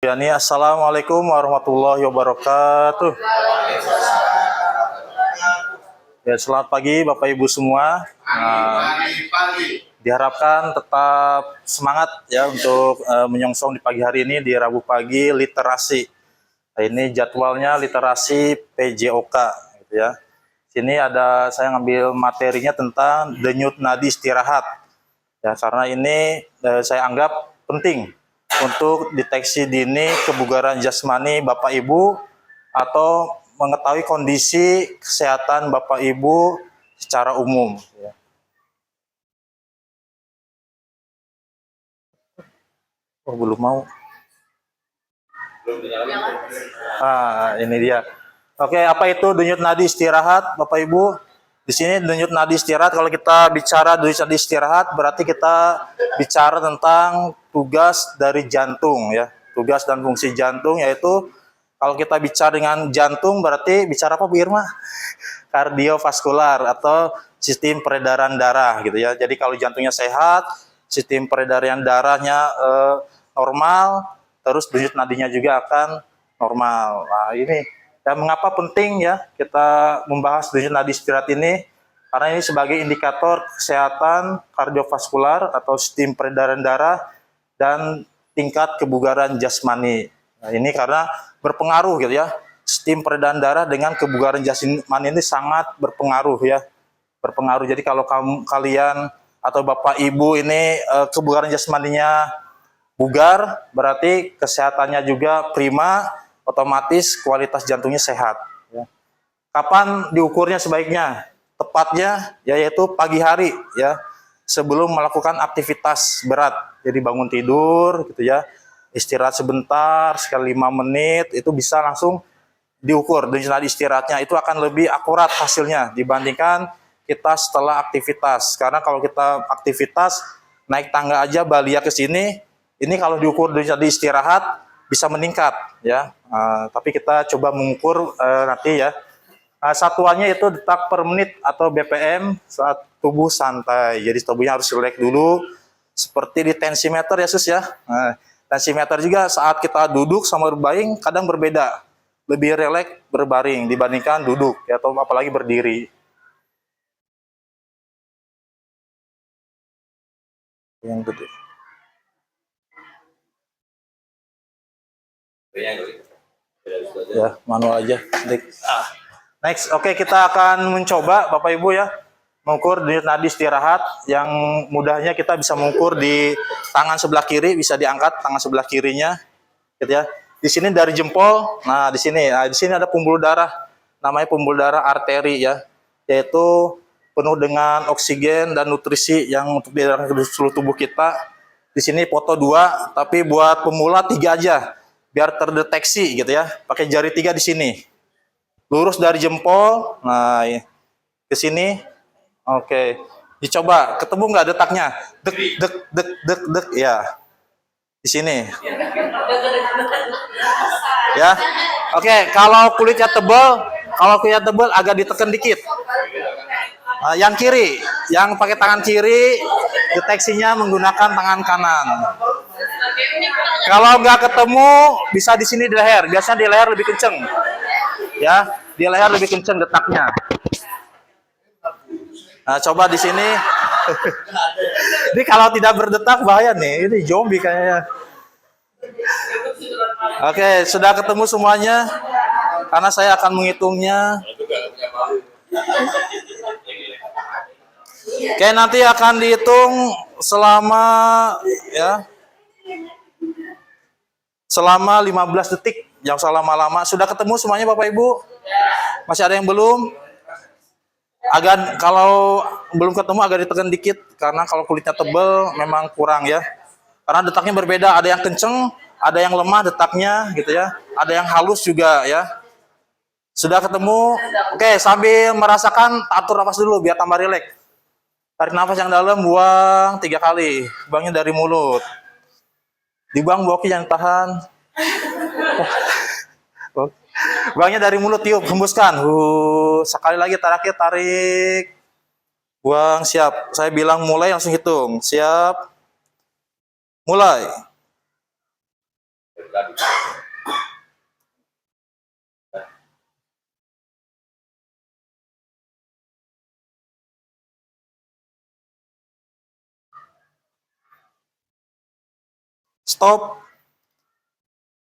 Ya nih, assalamualaikum warahmatullahi wabarakatuh. Ya, selamat pagi Bapak Ibu semua. Diharapkan tetap semangat ya untuk menyongsong di pagi hari ini di Rabu pagi literasi. Nah, ini jadwalnya literasi PJOK gitu ya. Sini ada saya ngambil materinya tentang denyut nadi istirahat. Ya, karena ini saya anggap penting untuk deteksi dini kebugaran jasmani Bapak Ibu atau mengetahui kondisi kesehatan Bapak Ibu secara umum. Oh, belum mau. Ini dia. Oke, apa itu denyut nadi istirahat, Bapak Ibu? Di sini denyut nadi istirahat, kalau kita bicara denyut nadi istirahat, berarti kita bicara tentang tugas dari jantung ya. Tugas dan fungsi jantung yaitu kalau kita bicara dengan jantung berarti bicara apa Bu Irma? Kardiovaskular atau sistem peredaran darah gitu ya. Jadi kalau jantungnya sehat, sistem peredaran darahnya normal, terus denyut nadinya juga akan normal. Nah, ini dan mengapa penting ya kita membahas denyut nadi istirahat ini? Karena ini sebagai indikator kesehatan kardiovaskular atau sistem peredaran darah dan tingkat kebugaran jasmani. Nah, ini karena berpengaruh gitu ya. Sistem peredaran darah dengan kebugaran jasmani ini sangat berpengaruh ya. Berpengaruh. Jadi kalau kalian atau Bapak Ibu ini kebugaran jasmaninya bugar, berarti kesehatannya juga prima, otomatis kualitas jantungnya sehat. Ya. Kapan diukurnya sebaiknya? Tepatnya yaitu pagi hari ya, sebelum melakukan aktivitas berat. Jadi bangun tidur gitu ya, istirahat sebentar, sekali 5 menit, itu bisa langsung diukur denyut nadi istirahatnya. Itu akan lebih akurat hasilnya dibandingkan kita setelah aktivitas. Karena kalau kita aktivitas, naik tangga aja balia ke sini, ini kalau diukur denyut nadi istirahat bisa meningkat ya. Tapi kita coba mengukur nanti ya. Satuannya itu detak per menit atau BPM saat tubuh santai. Jadi tubuhnya harus rileks dulu, seperti di tensimeter ya sus ya. Tensimeter juga saat kita duduk sama berbaring kadang berbeda. Lebih rileks berbaring dibandingkan duduk ya, atau apalagi berdiri. Yang gede. Ya, manual aja. Next, oke, kita akan mencoba Bapak Ibu ya mengukur denyut nadi istirahat. Yang mudahnya kita bisa mengukur di tangan sebelah kiri, bisa diangkat tangan sebelah kirinya, gitu ya. Di sini dari jempol, nah di sini ada pembuluh darah, namanya pembuluh darah arteri ya, yaitu penuh dengan oksigen dan nutrisi yang untuk diarahkan ke seluruh tubuh kita. Di sini foto 2, tapi buat pemula 3 aja, biar terdeteksi gitu ya. Pakai jari 3 di sini. Lurus dari jempol, nah ke sini, oke. Dicoba, ketemu nggak detaknya? Dek, dek, dek, dek, dek, ya. Di sini. Ya, oke. Kalau kulitnya tebal, agak ditekan dikit. Yang kiri, yang pakai tangan kiri, deteksinya menggunakan tangan kanan. Kalau nggak ketemu, bisa di sini di leher. Biasanya di leher lebih kenceng. Ya, di leher lebih kenceng detaknya. Nah, coba di sini. Ini kalau tidak berdetak bahaya nih. Ini zombie kayaknya. Oke, sudah ketemu semuanya. Karena saya akan menghitungnya. Oke, nanti akan dihitung selama 15 detik. Yang lama-lama. Sudah ketemu semuanya Bapak Ibu? Masih ada yang belum? Kalau belum ketemu agak ditekan dikit, karena kalau kulitnya tebal memang kurang ya. Karena detaknya berbeda, ada yang kenceng, ada yang lemah detaknya gitu ya. Ada yang halus juga ya. Sudah ketemu? Oke, sambil merasakan, atur nafas dulu biar tambah rileks. Tarik nafas yang dalam, buang 3 kali. Buangnya dari mulut. Dibuang, boki jangan tahan. Buangnya dari mulut, tiup, hembuskan. Sekali lagi terakhir, tarik. Buang, siap. Saya bilang mulai, langsung hitung. Siap. Mulai. Stop.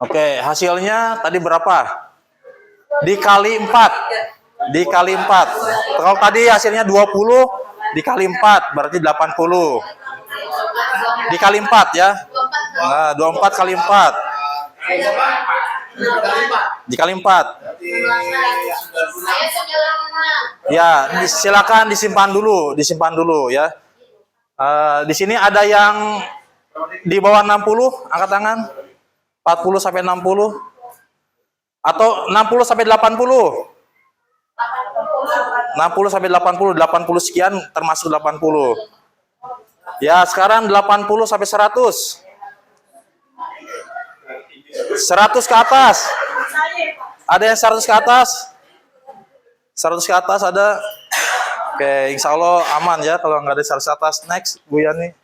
Oke, hasilnya tadi berapa? Dikali 4. Dikali 4. Kalau tadi hasilnya 20 dikali 4 berarti 80. Dikali 4 ya. Nah, 24 kali 4. Dikali 4. Ya, silakan disimpan dulu ya. Di sini ada yang di bawah 60, angkat tangan. 40 sampai 60 atau 60 sampai 80. 60 sampai 80, 80 sekian termasuk 80. Ya, sekarang 80 sampai 100. 100 ke atas. Ada yang 100 ke atas? 100 ke atas ada? Oke, insya Allah aman ya kalau nggak ada 100 ke atas. Next, Bu Yani.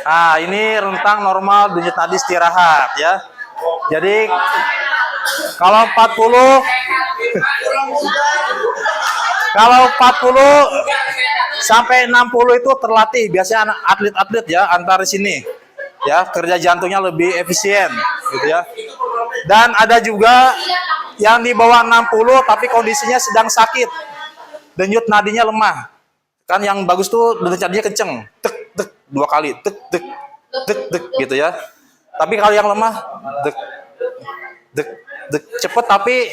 Nah, ini rentang normal denyut nadi istirahat ya. Jadi kalau 40 sampai 60 itu terlatih, biasanya atlet-atlet ya antar sini. Ya, kerja jantungnya lebih efisien gitu ya. Dan ada juga yang di bawah 60 tapi kondisinya sedang sakit. Denyut nadinya lemah. Kan yang bagus tuh denyut nadinya kenceng. Tek tek 2 kali, tek tek tek tek gitu ya. Tapi kalau yang lemah dek dek dek cepet tapi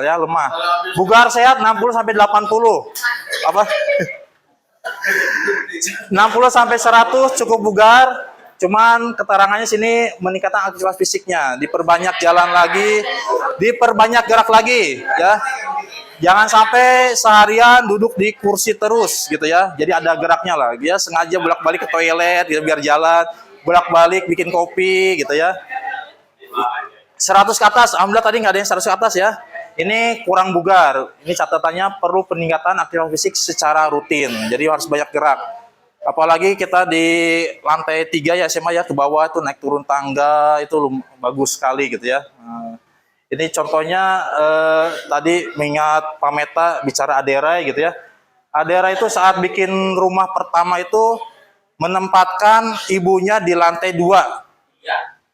ya lemah. Bugar sehat 60 sampai 80. Apa? 60 sampai 100 cukup bugar. Cuman keterangannya sini meningkatkan aktivitas fisiknya, diperbanyak jalan lagi, diperbanyak gerak lagi ya. Jangan sampai seharian duduk di kursi terus gitu ya. Jadi ada geraknya lah. Dia sengaja bolak-balik ke toilet gitu, biar jalan, bolak-balik bikin kopi gitu ya. 100 ke atas, alhamdulillah tadi nggak ada yang 100 ke atas ya. Ini kurang bugar. Ini catatannya perlu peningkatan aktivitas fisik secara rutin. Jadi harus banyak gerak. Apalagi kita di lantai 3 ya SMA ya, ke bawah itu naik turun tangga itu bagus sekali gitu ya. Ini contohnya tadi mengingat Pak Meta bicara Aderai gitu ya. Aderai itu saat bikin rumah pertama itu menempatkan ibunya di lantai 2.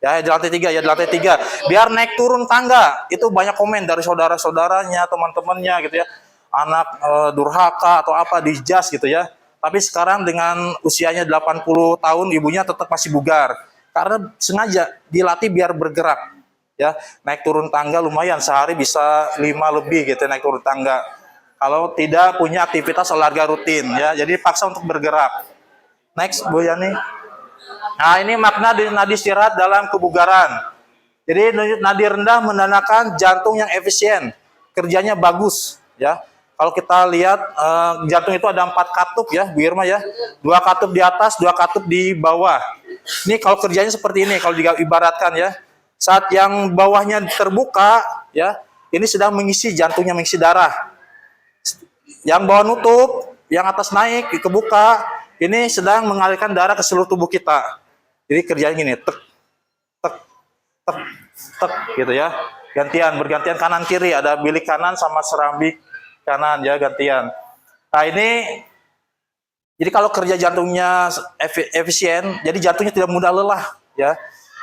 Ya, di lantai 3 ya, di lantai 3. Biar naik turun tangga. Itu banyak komen dari saudara-saudaranya, teman-temannya gitu ya. Anak durhaka atau apa dijas gitu ya. Tapi sekarang dengan usianya 80 tahun ibunya tetap masih bugar. Karena sengaja dilatih biar bergerak. Ya, naik turun tangga lumayan, sehari bisa 5 lebih gitu naik turun tangga. Kalau tidak punya aktivitas olahraga rutin ya, jadi paksa untuk bergerak. Next, Bu Yani. Nah, ini makna denyut nadi istirahat dalam kebugaran. Jadi denyut nadi rendah menandakan jantung yang efisien, kerjanya bagus ya. Kalau kita lihat jantung itu ada 4 katup ya, Bu Irma ya. 2 katup di atas, 2 katup di bawah. Ini kalau kerjanya seperti ini, kalau diibaratkan ya. Saat yang bawahnya terbuka, ya, ini sedang mengisi jantungnya, mengisi darah. Yang bawah nutup, yang atas naik, kebuka, ini sedang mengalirkan darah ke seluruh tubuh kita. Jadi kerjanya gini, tek, tek, tek, tek, gitu ya. Gantian, bergantian kanan kiri, ada bilik kanan sama serambi kanan ya, gantian. Nah ini, jadi kalau kerja jantungnya efisien, jadi jantungnya tidak mudah lelah, ya.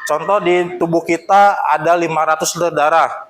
Contoh di tubuh kita ada 500 liter darah.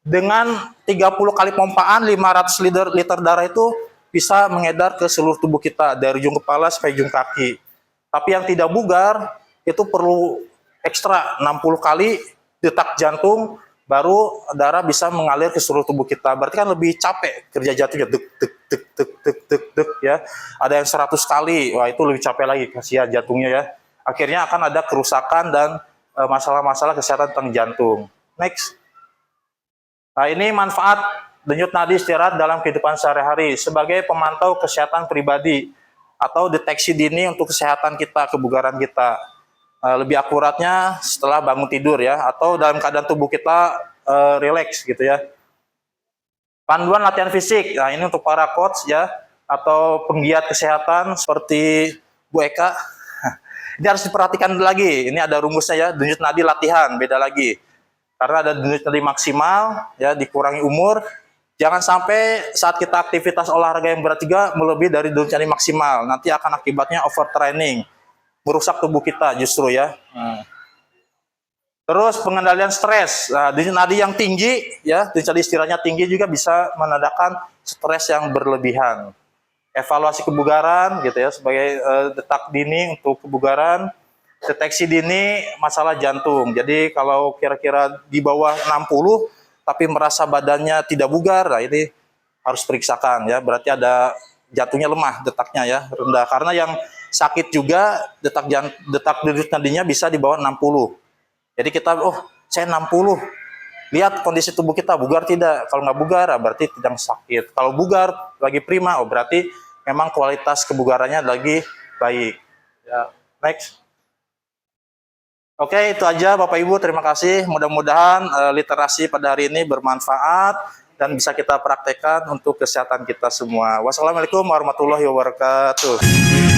Dengan 30 kali pompaan 500 liter darah itu bisa mengedar ke seluruh tubuh kita dari ujung kepala sampai ujung kaki. Tapi yang tidak bugar itu perlu ekstra 60 kali detak jantung baru darah bisa mengalir ke seluruh tubuh kita. Berarti kan lebih capek kerja jantungnya dek dek dek dek dek dek dek ya. Ada yang 100 kali. Wah, itu lebih capek lagi kasihan jantungnya ya. Akhirnya akan ada kerusakan dan masalah-masalah kesehatan tentang jantung. Next. Nah, ini manfaat denyut nadi istirahat dalam kehidupan sehari-hari sebagai pemantau kesehatan pribadi atau deteksi dini untuk kesehatan kita, kebugaran kita. Lebih akuratnya setelah bangun tidur ya, atau dalam keadaan tubuh kita rileks gitu ya. Panduan latihan fisik. Nah, ini untuk para coach ya atau penggiat kesehatan seperti Bu Eka. Ini harus diperhatikan lagi. Ini ada rumusnya ya, denyut nadi latihan, beda lagi. Karena ada denyut nadi maksimal, ya dikurangi umur. Jangan sampai saat kita aktivitas olahraga yang berat juga melebihi dari denyut nadi maksimal. Nanti akan akibatnya overtraining, merusak tubuh kita justru ya. Terus pengendalian stres. Nah, denyut nadi yang tinggi, ya denyut nadi istirahatnya tinggi juga bisa menandakan stres yang berlebihan. Evaluasi kebugaran gitu ya sebagai detak dini untuk kebugaran, deteksi dini masalah jantung. Jadi kalau kira-kira di bawah 60 tapi merasa badannya tidak bugar, nah ini harus periksakan ya, berarti ada jantungnya lemah, detaknya ya rendah. Karena yang sakit juga detak denyut nadinya bisa di bawah 60. Jadi kita saya 60. Lihat kondisi tubuh kita, bugar tidak. Kalau nggak bugar, berarti tidak sakit. Kalau bugar, lagi prima, berarti memang kualitas kebugarannya lagi baik. Ya, next. Oke, itu aja Bapak Ibu. Terima kasih. Mudah-mudahan literasi pada hari ini bermanfaat dan bisa kita praktekkan untuk kesehatan kita semua. Wassalamualaikum warahmatullahi wabarakatuh.